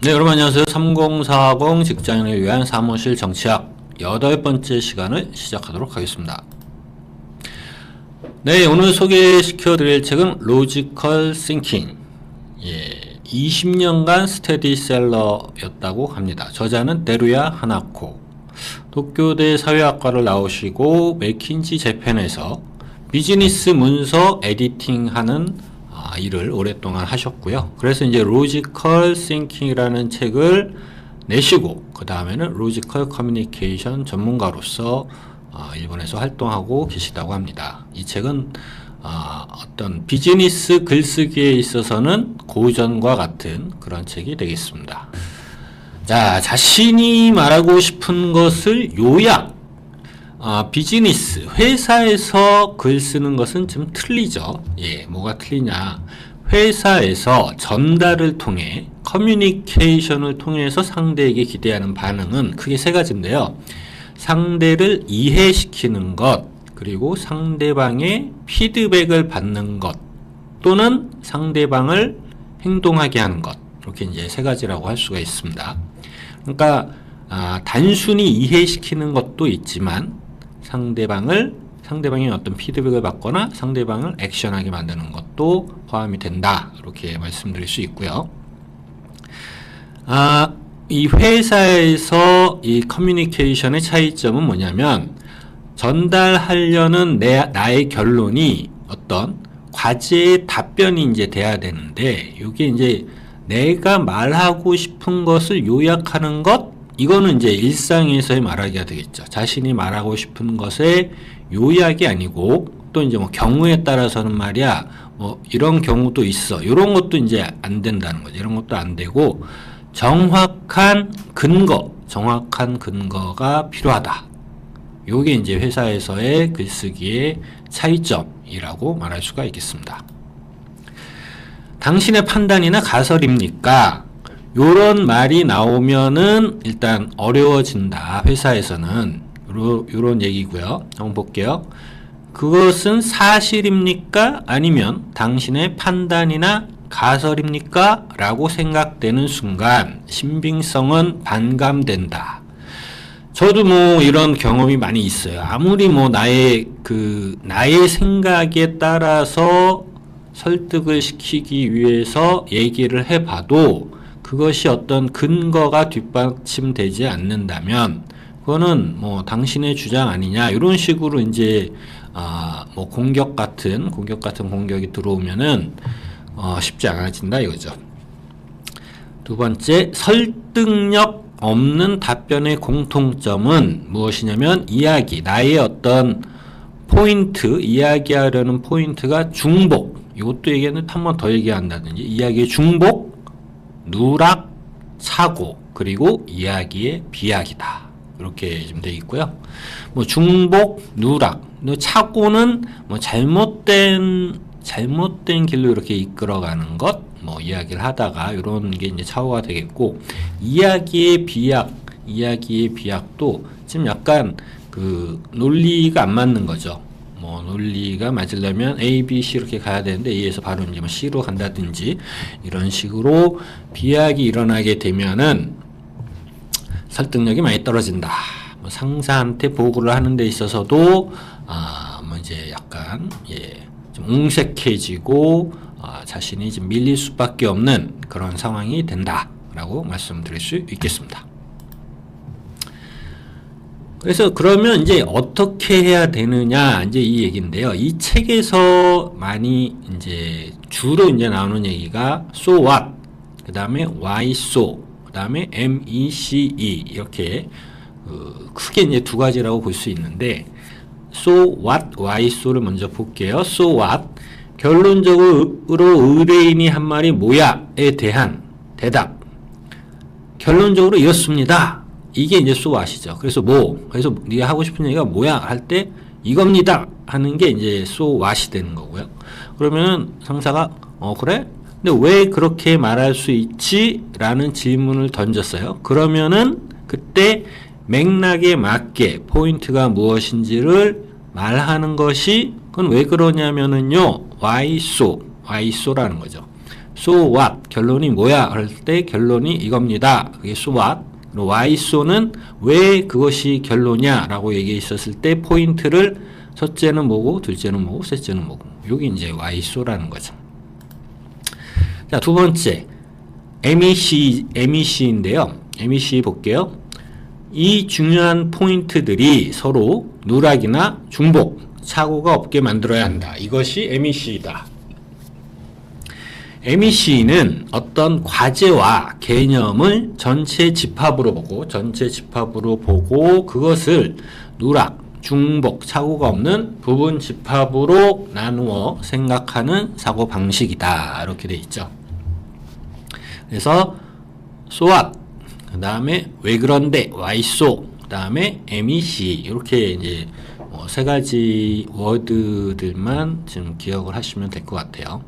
네, 여러분 안녕하세요. 3040 직장인을 위한 사무실 정치학 8번째 시간을 시작하도록 하겠습니다. 네, 오늘 소개시켜 드릴 책은 로지컬 싱킹. 20년간 스테디셀러였다고 합니다. 저자는 데루야 하나코. 도쿄대 사회학과를 나오시고 맥킨지 재팬에서 비즈니스 문서 에디팅하는 일을 오랫동안 하셨고요. 그래서 이제 로지컬 싱킹이라는 책을 내시고 그 다음에는 로지컬 커뮤니케이션 전문가로서 일본에서 활동하고 계시다고 합니다. 이 책은 어떤 비즈니스 글쓰기에 있어서는 고전과 같은 그런 책이 되겠습니다. 자, 자신이 말하고 싶은 것을 요약. 비즈니스, 회사에서 글 쓰는 것은 좀 틀리죠. 뭐가 틀리냐. 회사에서 전달을 통해, 커뮤니케이션을 통해서 상대에게 기대하는 반응은 크게 세 가지인데요. 상대를 이해시키는 것, 그리고 상대방의 피드백을 받는 것, 또는 상대방을 행동하게 하는 것. 이렇게 이제 세 가지라고 할 수가 있습니다. 그러니까, 단순히 이해시키는 것도 있지만, 상대방의 어떤 피드백을 받거나 상대방을 액션하게 만드는 것도 포함이 된다. 이렇게 말씀드릴 수 있고요. 이 회사에서 이 커뮤니케이션의 차이점은 뭐냐면, 전달하려는 나의 결론이 어떤 과제의 답변이 이제 돼야 되는데, 이게 이제 내가 말하고 싶은 것을 요약하는 것, 이거는 이제 일상에서의 말하기가 되겠죠. 자신이 말하고 싶은 것의 요약이 아니고, 또 이제 뭐 경우에 따라서는 말이야, 뭐 이런 경우도 있어. 이런 것도 이제 안 된다는 거죠. 이런 것도 안 되고, 정확한 근거가 필요하다. 요게 이제 회사에서의 글쓰기의 차이점이라고 말할 수가 있겠습니다. 당신의 판단이나 가설입니까? 요런 말이 나오면은 일단 어려워진다. 회사에서는 요런 얘기고요. 한번 볼게요. 그것은 사실입니까? 아니면 당신의 판단이나 가설입니까? 라고 생각되는 순간 신빙성은 반감된다. 저도 뭐 이런 경험이 많이 있어요. 아무리 뭐 나의 생각에 따라서 설득을 시키기 위해서 얘기를 해봐도 그것이 어떤 근거가 뒷받침되지 않는다면 그거는 뭐 당신의 주장 아니냐 이런 식으로 이제 뭐 공격 같은 공격이 들어오면은 쉽지 않아진다 이거죠. 두 번째, 설득력 없는 답변의 공통점은 무엇이냐면 나의 어떤 포인트, 이야기하려는 포인트가 중복. 이것도 얘기했는데 한 번 더 얘기한다든지 이야기의 중복, 누락, 사고, 그리고 이야기의 비약이다. 이렇게 좀 되어 있고요. 뭐 중복, 누락, 사고는 뭐 잘못된 길로 이렇게 이끌어가는 것, 뭐 이야기를 하다가 이런 게 이제 사고가 되겠고, 이야기의 비약도 지금 약간 논리가 안 맞는 거죠. 뭐 논리가 맞으려면 A, B, C 이렇게 가야 되는데 A에서 바로 이제 뭐 C로 간다든지 이런 식으로 비약이 일어나게 되면은 설득력이 많이 떨어진다. 뭐 상사한테 보고를 하는 데 있어서도 뭐 이제 약간 좀 옹색해지고 자신이 좀 밀릴 수밖에 없는 그런 상황이 된다라고 말씀드릴 수 있겠습니다. 그래서 그러면 이제 어떻게 해야 되느냐 이제 이 얘기인데요. 이 책에서 많이 이제 주로 이제 나오는 얘기가 so what, 그 다음에 why so, 그 다음에 MECE 이렇게 크게 이제 두 가지라고 볼 수 있는데 so what, why so를 먼저 볼게요. so what, 결론적으로 의뢰인이 한 말이 뭐야에 대한 대답. 결론적으로 이렇습니다. 이게 이제 so what이죠. 그래서 네가 하고 싶은 얘기가 뭐야 할 때 이겁니다 하는 게 이제 so what이 되는 거고요. 그러면은 상사가 그래? 근데 왜 그렇게 말할 수 있지? 라는 질문을 던졌어요. 그러면은 그때 맥락에 맞게 포인트가 무엇인지를 말하는 것이 그건 왜 그러냐면은요. why so라는 거죠. so what 결론이 뭐야 할 때 결론이 이겁니다. 그게 so what. why so는 왜 그것이 결론이야라고 얘기했었을 때 포인트를 첫째는 뭐고 둘째는 뭐고 셋째는 뭐고 여기 이제 why so라는 거죠. 자, 두 번째 MEC인데요. MEC 볼게요. 이 중요한 포인트들이 서로 누락이나 중복, 착오가 없게 만들어야 한다. 이것이 MEC이다. MEC는 어떤 과제와 개념을 전체 집합으로 보고 그것을 누락, 중복, 착오가 없는 부분 집합으로 나누어 생각하는 사고 방식이다. 이렇게 돼 있죠. 그래서 so what, 그 다음에 왜 그런데 why so, 그 다음에 MEC 이렇게 이제 세 가지 워드들만 지금 기억을 하시면 될 것 같아요.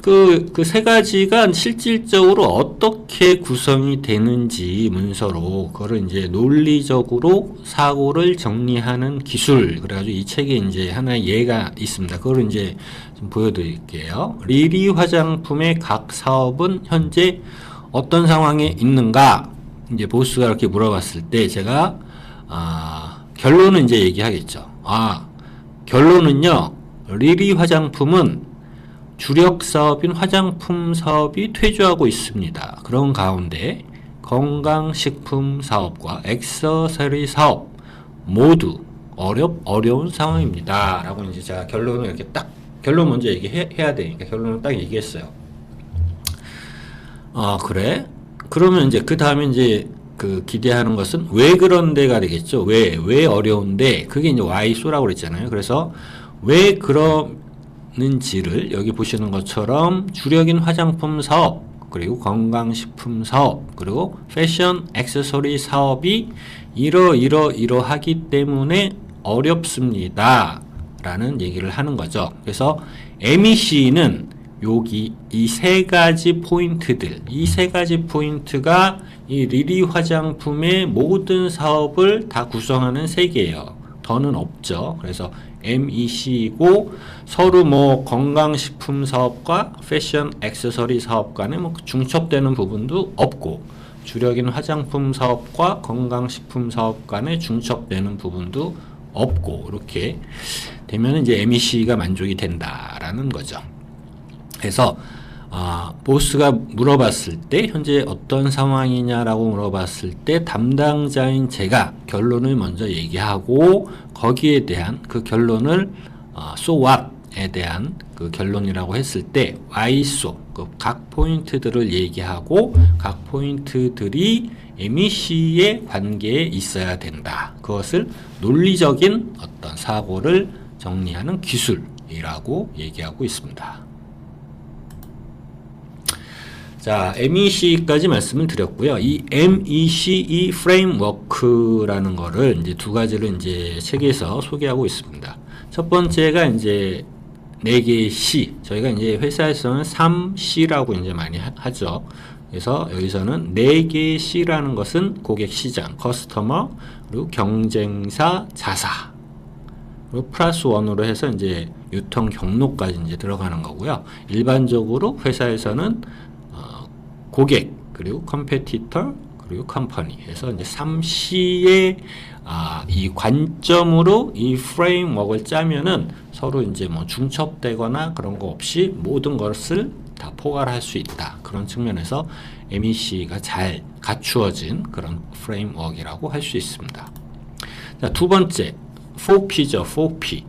그 세 가지가 실질적으로 어떻게 구성이 되는지 문서로 그거를 이제 논리적으로 사고를 정리하는 기술. 그래가지고 이 책에 이제 하나의 예가 있습니다. 그걸 이제 좀 보여드릴게요. 리리 화장품의 각 사업은 현재 어떤 상황에 있는가? 이제 보스가 이렇게 물어봤을 때 제가 결론은 이제 얘기하겠죠. 결론은요. 리리 화장품은 주력 사업인 화장품 사업이 퇴조하고 있습니다. 그런 가운데 건강식품 사업과 액세서리 사업 모두 어려운 상황입니다. 라고 이제 제가 결론을 이렇게 결론 먼저 얘기해야 되니까 결론을 딱 얘기했어요. 그래? 그러면 이제 그 다음에 이제 그 기대하는 것은 왜 그런데가 되겠죠. 왜 어려운데 그게 이제 why so라고 그랬잖아요. 그래서 왜 그러는지를 여기 보시는 것처럼 주력인 화장품 사업 그리고 건강식품 사업 그리고 패션 액세서리 사업이 이러하기 때문에 어렵습니다 라는 얘기를 하는 거죠. 그래서 MEC는 여기 이 세 가지 포인트가 이 리리 화장품의 모든 사업을 다 구성하는 세 개예요. 더는 없죠. 그래서 MEC이고 서로 뭐 건강식품 사업과 패션 액세서리 사업 간에 뭐 중첩되는 부분도 없고 주력인 화장품 사업과 건강식품 사업 간에 중첩되는 부분도 없고 이렇게 되면 이제 MEC가 만족이 된다라는 거죠. 그래서 보스가 물어봤을 때 현재 어떤 상황이냐라고 물어봤을 때 담당자인 제가 결론을 먼저 얘기하고 거기에 대한 그 결론을 so what에 대한 그 결론이라고 했을 때 why so 그 각 포인트들을 얘기하고 각 포인트들이 MEC의 관계에 있어야 된다. 그것을 논리적인 어떤 사고를 정리하는 기술이라고 얘기하고 있습니다. 자, MEC까지 말씀을 드렸고요. 이 MECE 프레임워크라는 거를 이제 두 가지를 이제 책에서 소개하고 있습니다. 첫 번째가 이제 4개의 C. 저희가 이제 회사에서는 3C라고 이제 많이 하죠. 그래서 여기서는 4개의 C라는 것은 고객 시장, 커스터머, 그리고 경쟁사, 자사. 그리고 플러스 1으로 해서 이제 유통 경로까지 이제 들어가는 거고요. 일반적으로 회사에서는 고객, 그리고 컴페티터, 그리고 컴퍼니 해서 이제 3C의 이 관점으로 이 프레임워크를 짜면은 서로 이제 뭐 중첩되거나 그런 거 없이 모든 것을 다 포괄할 수 있다. 그런 측면에서 MEC가 잘 갖추어진 그런 프레임워크라고 할 수 있습니다. 자, 두 번째 4P죠. 4P.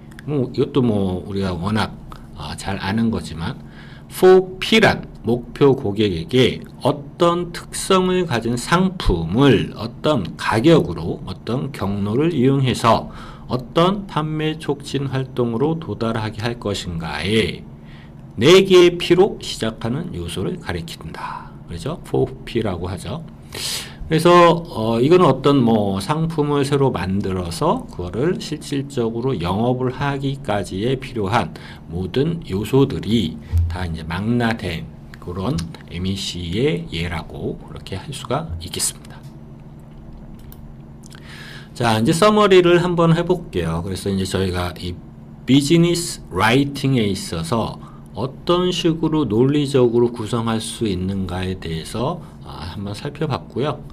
이것도 뭐 우리가 워낙 잘 아는 거지만 4P란 목표 고객에게 어떤 특성을 가진 상품을 어떤 가격으로 어떤 경로를 이용해서 어떤 판매 촉진 활동으로 도달하게 할 것인가에 4개의 P로 시작하는 요소를 가리킨다. 그렇죠? 4P라고 하죠. 그래서 이건 어떤 뭐 상품을 새로 만들어서 그거를 실질적으로 영업을 하기까지에 필요한 모든 요소들이 다 이제 망라된 그런 MEC의 예라고 그렇게 할 수가 있겠습니다. 자, 이제 서머리를 한번 해볼게요. 그래서 이제 저희가 이 비즈니스 라이팅에 있어서 어떤 식으로 논리적으로 구성할 수 있는가에 대해서 한번 살펴봤고요.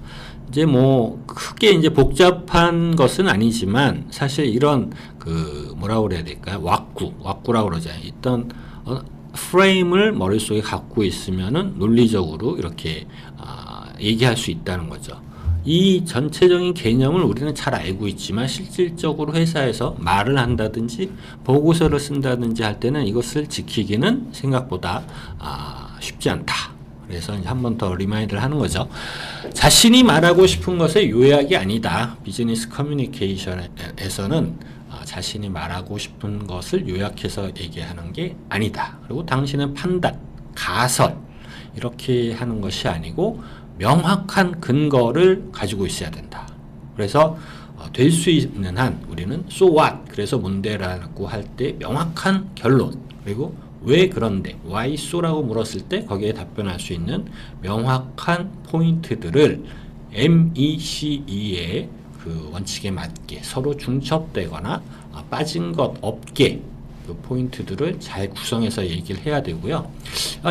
이제 뭐 크게 이제 복잡한 것은 아니지만 사실 이런 그 뭐라고 그래야 될까요? 왁구라고 그러잖아요. 일단 프레임을 머릿속에 갖고 있으면은 논리적으로 이렇게 얘기할 수 있다는 거죠. 이 전체적인 개념을 우리는 잘 알고 있지만 실질적으로 회사에서 말을 한다든지 보고서를 쓴다든지 할 때는 이것을 지키기는 생각보다 쉽지 않다. 그래서 한 번 더 리마인드를 하는 거죠. 자신이 말하고 싶은 것의 요약이 아니다. 비즈니스 커뮤니케이션에서는 자신이 말하고 싶은 것을 요약해서 얘기하는 게 아니다. 그리고 당신은 판단, 가설 이렇게 하는 것이 아니고 명확한 근거를 가지고 있어야 된다. 그래서 될 수 있는 한 우리는 so what, 그래서 뭔데라고 할 때 명확한 결론, 그리고 왜 그런데, why so라고 물었을 때 거기에 답변할 수 있는 명확한 포인트들을 MECE의 그 원칙에 맞게 서로 중첩되거나 빠진 것 없게 그 포인트들을 잘 구성해서 얘기를 해야 되고요.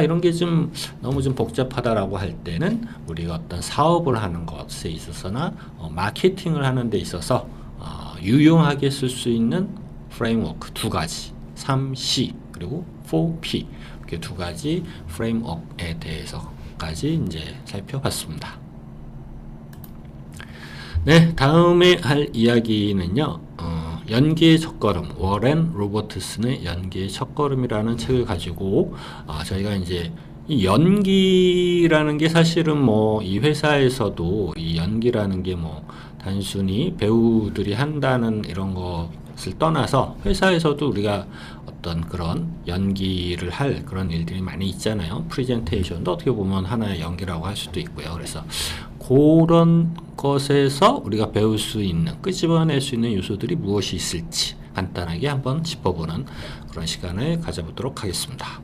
이런 게 좀 너무 좀 복잡하다라고 할 때는 우리가 어떤 사업을 하는 것에 있어서나 마케팅을 하는 데 있어서 유용하게 쓸 수 있는 프레임워크 두 가지, 3C 그리고 4P 이렇게 두 가지 프레임워크에 대해서까지 이제 살펴봤습니다. 네, 다음에 할 이야기는요. 연기의 첫걸음, 워렌 로버트슨의 연기의 첫걸음이라는 책을 가지고 저희가 이제 이 연기라는 게 사실은 뭐 이 회사에서도 이 연기라는 게 뭐 단순히 배우들이 한다는 이런 것을 떠나서 회사에서도 우리가 어떤 그런 연기를 할 그런 일들이 많이 있잖아요. 프레젠테이션도 어떻게 보면 하나의 연기라고 할 수도 있고요. 그래서 그런 것에서 우리가 배울 수 있는, 끄집어낼 수 있는 요소들이 무엇이 있을지 간단하게 한번 짚어보는 그런 시간을 가져보도록 하겠습니다.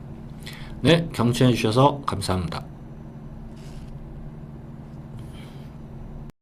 네, 경청해 주셔서 감사합니다.